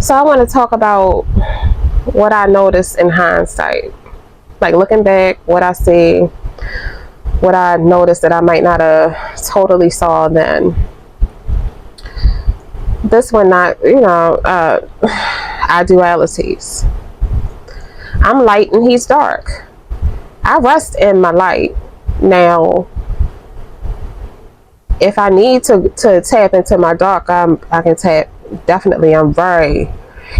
So I want to talk about what I noticed in hindsight. Like looking back, what I see, what I noticed that I might not have totally saw then. This one, not, idealities. I'm light and he's dark. I rest in my light. Now, if I need to tap into my dark, I can tap. Definitely, I'm very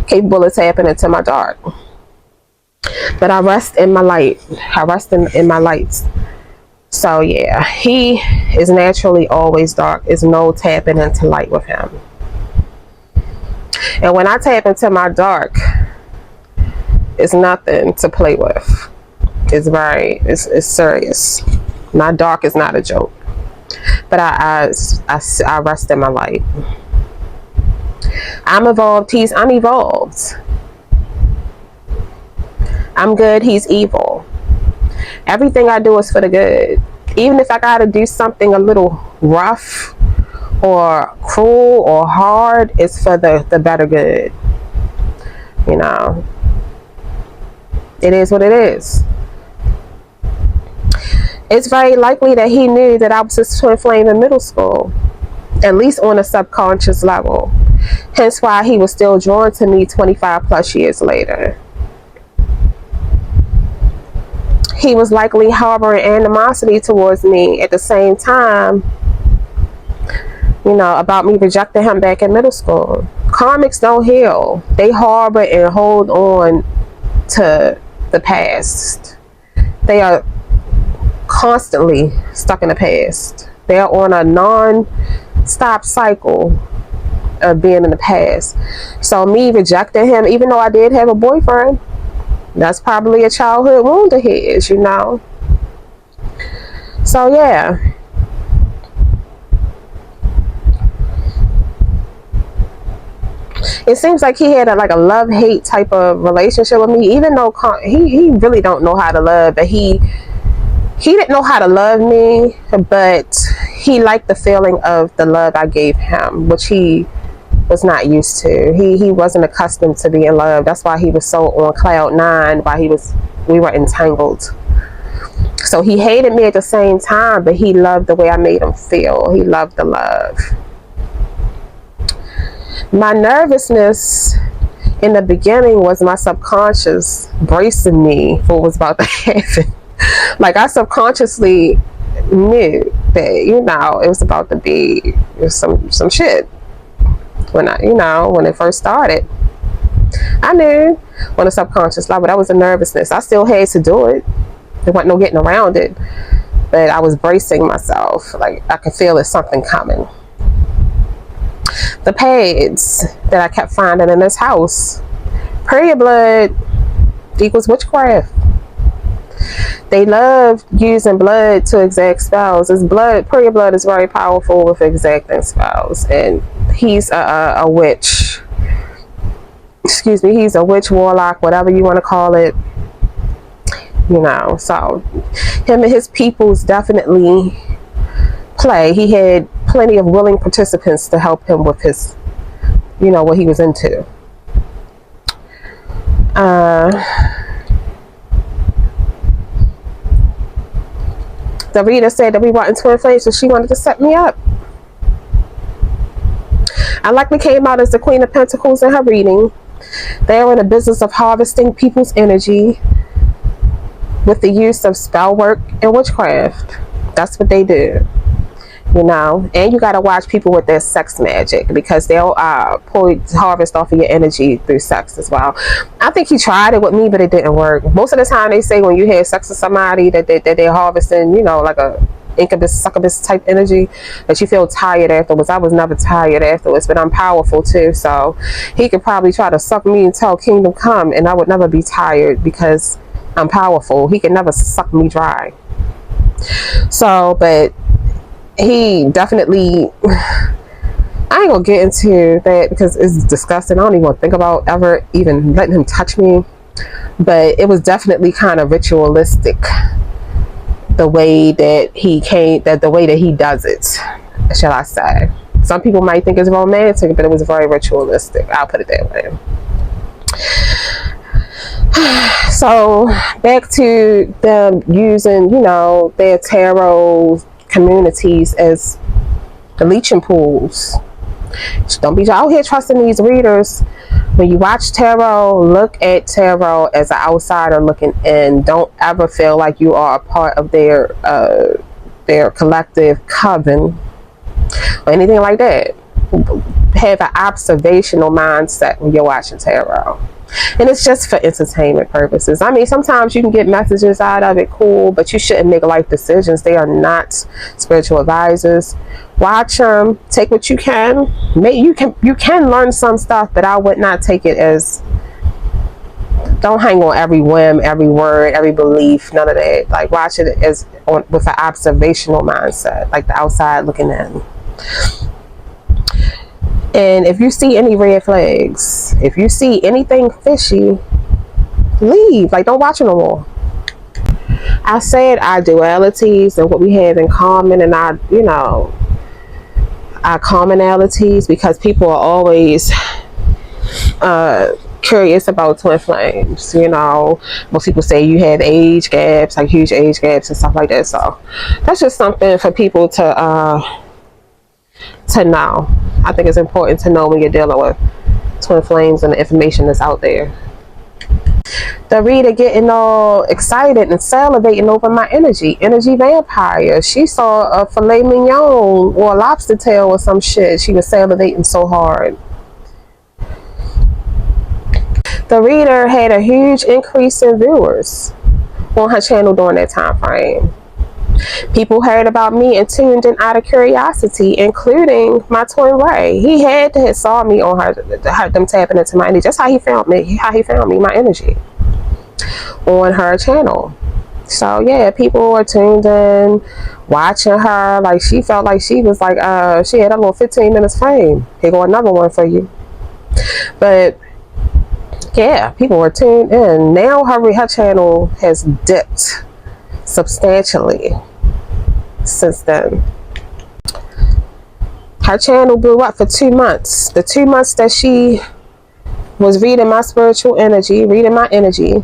capable of tapping into my dark. But I rest in my light. I rest in my lights. So yeah, he is naturally always dark. There's no tapping into light with him. And when I tap into my dark, it's nothing to play with. It's serious. My dark is not a joke. But I rest in my light. I'm evolved, he's unevolved. I'm good, he's evil. Everything I do is for the good. Even if I gotta do something a little rough or cruel or hard, it's for the better good. You know, it is what it is. It's very likely that he knew that I was his twin flame in middle school, at least on a subconscious level. Hence why he was still drawn to me 25 plus years later. He was likely harboring animosity towards me at the same time, about me rejecting him back in middle school. Karmics don't heal. They harbor and hold on to the past. They are constantly stuck in the past. They are on a non-stop cycle of being in the past. So me rejecting him, even though I did have a boyfriend, that's probably a childhood wound of his, So yeah. It seems like he had a love-hate type of relationship with me, even though he really don't know how to love, but he didn't know how to love me, but he liked the feeling of the love I gave him, which he was not used to. He wasn't accustomed to being loved. That's why he was so on cloud nine while we were entangled. So he hated me at the same time, but he loved the way I made him feel. He loved the love. My nervousness in the beginning was my subconscious bracing me for what was about to happen. Like I subconsciously knew that, it was about to be some shit. When it first started, I knew on a subconscious level that was a nervousness. I still had to do it. There wasn't no getting around it, but I was bracing myself. Like I could feel there's something coming. The pads that I kept finding in this house, period blood equals witchcraft. They love using blood to exact spells. Period blood is very powerful with exacting spells, and he's a witch. Excuse me, he's a witch, warlock, whatever you want to call it. So him and his peoples definitely play. He had plenty of willing participants to help him with his, what he was into. The reader said that we weren't twin flames, so she wanted to set me up. I likely came out as the Queen of Pentacles in her reading. They are in the business of harvesting people's energy with the use of spell work and witchcraft. That's what they do. And you got to watch people with their sex magic, because they'll harvest off of your energy through sex as well. I think he tried it with me, but it didn't work. Most of the time they say when you have sex with somebody that they're harvesting, like a incubus, succubus type energy, that you feel tired afterwards. I was never tired afterwards, but I'm powerful too. So he could probably try to suck me until kingdom come, and I would never be tired because I'm powerful. He could never suck me dry. So, but he definitely, I ain't gonna get into that because it's disgusting. I don't even want to think about ever even letting him touch me. But it was definitely kind of ritualistic, the way that the way that he does it, shall I say. Some people might think it's romantic, but it was very ritualistic. I'll put it that way. So back to them using, their tarot communities as the leeching pools. Don't be out here trusting these readers. When you watch tarot, look at tarot as an outsider looking in. Don't ever feel like you are a part of their collective coven or anything like that. Have an observational mindset when you're watching tarot. And it's just for entertainment purposes. I mean, sometimes you can get messages out of it, cool, but you shouldn't make life decisions. They are not spiritual advisors. Watch them, take what you can. You can learn some stuff, but I would not take it as, don't hang on every whim, every word, every belief, none of that. Like, watch it as with an observational mindset, like the outside looking in. And if you see any red flags, if you see anything fishy, leave. Like, don't watch it no more. I said our dualities and what we have in common, and our commonalities, because people are always curious about twin flames. Most people say you have age gaps, like huge age gaps and stuff like that. So that's just something for people to know. I think it's important to know when you're dealing with twin flames and the information that's out there. The reader getting all excited and salivating over my energy vampire. She saw a filet mignon or a lobster tail or some shit. She was salivating so hard. The reader had a huge increase in viewers on her channel during that time frame. People heard about me and tuned in out of curiosity, including my twin Ray. He had to have saw me on them tapping into my energy. Just how he found me, my energy on her channel. So yeah, people were tuned in, watching her. Like, she felt like she was like, she had a little 15 minutes fame. Here go another one for you. But yeah, people were tuned in. Now her channel has dipped substantially since then. Her channel blew up for 2 months. The 2 months that she was reading my spiritual energy, reading my energy,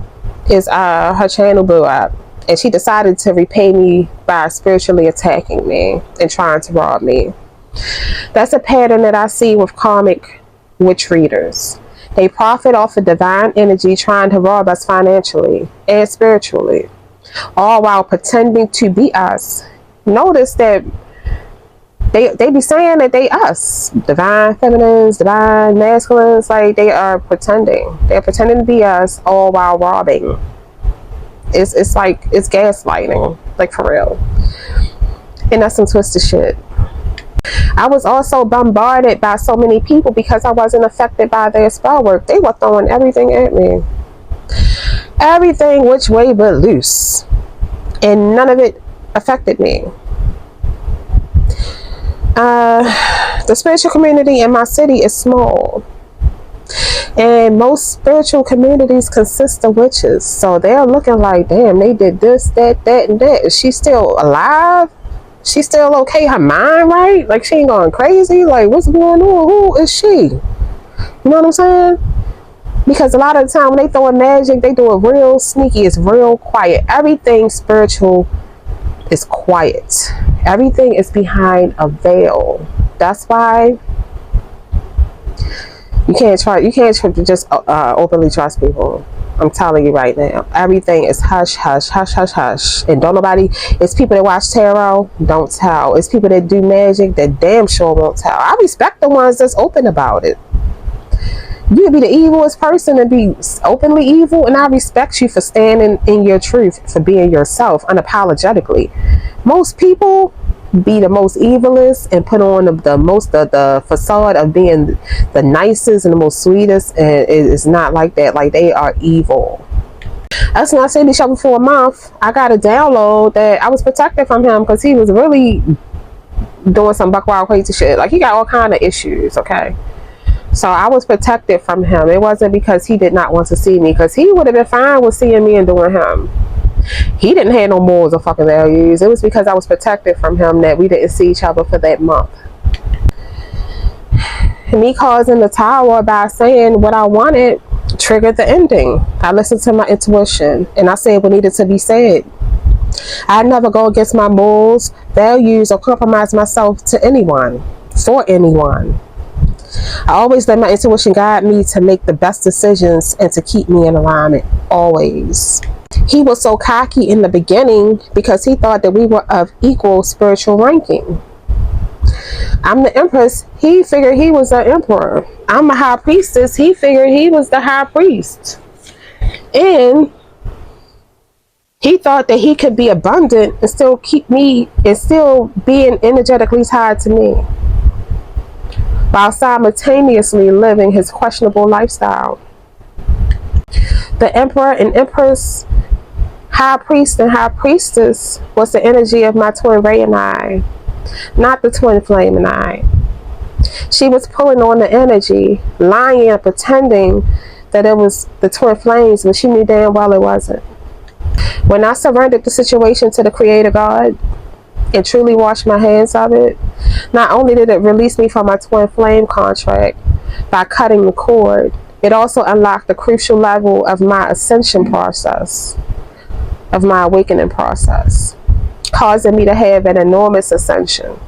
is her channel blew up. And she decided to repay me by spiritually attacking me and trying to rob me. That's a pattern that I see with karmic witch readers. They profit off of divine energy, trying to rob us financially and spiritually, all while pretending to be us. Notice that they be saying that they us, divine feminines, divine masculines, like they are pretending. They're pretending to be us, all while robbing. It's like, it's gaslighting, like, for real. And that's some twisted shit. I was also bombarded by so many people because I wasn't affected by their spell work. They were throwing everything at me. Everything which way but loose. And none of it affected me. The spiritual community in my city is small. And most spiritual communities consist of witches. So they're looking like, damn, they did this, that, and that. Is she still alive? She's still okay? Her mind right? Like, she ain't going crazy? Like, what's going on? Who is she? You know what I'm saying? Because a lot of the time when they throw in magic, they do it real sneaky. It's real quiet. Everything spiritual is quiet. Everything is behind a veil. That's why you can't just openly trust people. I'm telling you right now, everything is hush, hush, hush, hush, hush. And don't nobody, it's people that watch tarot, don't tell. It's people that do magic that damn sure won't tell. I respect the ones that's open about it. You could be the evilest person and be openly evil, and I respect you for standing in your truth, for being yourself unapologetically. Most people be the most evilest and put on the facade of being the nicest and the most sweetest, and it's not like that. Like, they are evil. That's not saying each other for a month. I got a download that I was protected from him because he was really doing some buck wild crazy shit. Like, he got all kind of issues, okay? So I was protected from him. It wasn't because he did not want to see me, because he would have been fine with seeing me and doing him. He didn't have no morals or fucking values. It was because I was protected from him that we didn't see each other for that month. Me causing the tower by saying what I wanted triggered the ending. I listened to my intuition and I said what needed to be said. I never go against my morals, values, or compromise myself to anyone, for anyone. I always let my intuition guide me to make the best decisions and to keep me in alignment, always. He was so cocky in the beginning because he thought that we were of equal spiritual ranking. I'm the empress. He figured he was the emperor. I'm a high priestess. He figured he was the high priest. And he thought that he could be abundant and still keep me and still being energetically tied to me, while simultaneously living his questionable lifestyle. The emperor and empress, high priest and high priestess was the energy of my twin ray and I, not the twin flame and I. She was pulling on the energy, lying and pretending that it was the twin flames, but she knew damn well it wasn't. When I surrendered the situation to the Creator God and truly washed my hands of it, not only did it release me from my twin flame contract by cutting the cord, it also unlocked the crucial level of my ascension process, of my awakening process, causing me to have an enormous ascension.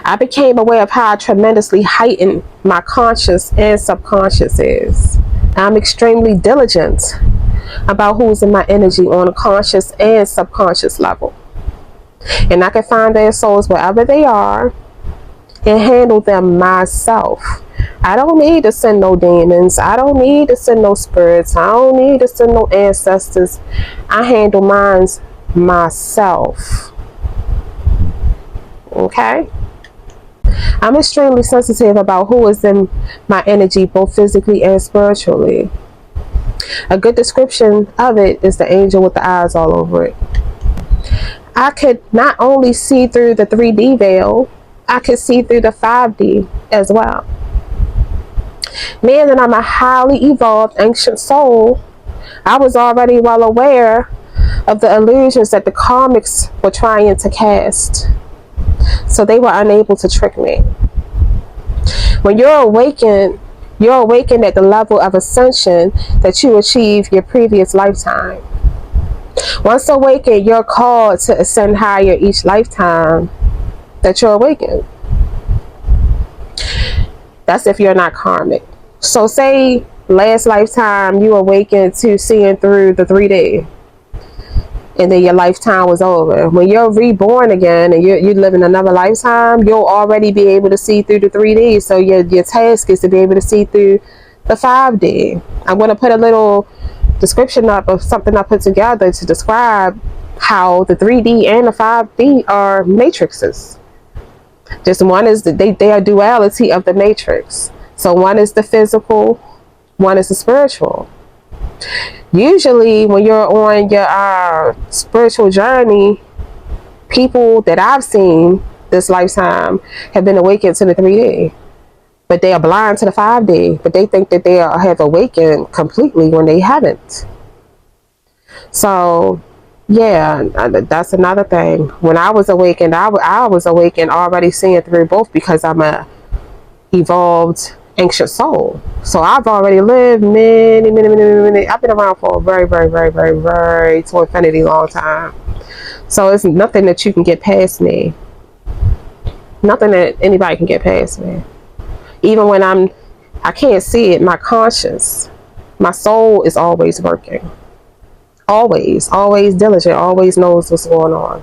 I became aware of how tremendously heightened my conscious and subconscious is. I'm extremely diligent about who's in my energy on a conscious and subconscious level. And I can find their souls wherever they are and handle them myself. I don't need to send no demons. I don't need to send no spirits. I don't need to send no ancestors. I handle mine myself. Okay? I'm extremely sensitive about who is in my energy, both physically and spiritually. A good description of it is the angel with the eyes all over it. I could not only see through the 3D veil, I could see through the 5D as well. Being that I'm a highly evolved ancient soul, I was already well aware of the illusions that the karmics were trying to cast, so they were unable to trick me. When you're awakened at the level of ascension that you achieved your previous lifetime. Once awakened, you're called to ascend higher each lifetime that you're awakened. That's if you're not karmic. So say last lifetime you awakened to seeing through the 3D, and then your lifetime was over. When you're reborn again and you're living another lifetime, you'll already be able to see through the 3D. So your task is to be able to see through the 5D. I'm going to put a little description up of something I put together to describe how the 3D and the 5D are matrices. Just one is they are duality of the matrix. So one is the physical, one is the spiritual. Usually when you're on your spiritual journey, people that I've seen this lifetime have been awakened to the 3D, but they are blind to the 5D, but they think that they have awakened completely when they haven't. So yeah, that's another thing. When I was awakened, I was awakened already seeing through both, because I'm a evolved ancient soul. So I've already lived many. I've been around for a very to infinity long time. So it's nothing that you can get past me. Nothing that anybody can get past me. Even when I can't see it, my conscious, my soul is always working. Always diligent, always knows what's going on.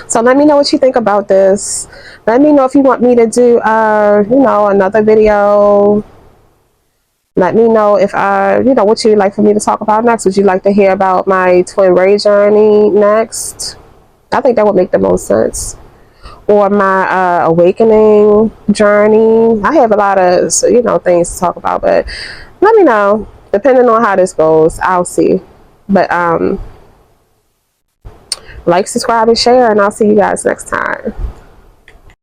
So let me know what you think about this. Let me know if you want me to do, another video. Let me know if, what you'd like for me to talk about next. Would you like to hear about my twin ray journey next? I think that would make the most sense. Or my awakening journey. I have a lot of, things to talk about, but let me know. Depending on how this goes, I'll see. But, like, subscribe, and share, and I'll see you guys next time.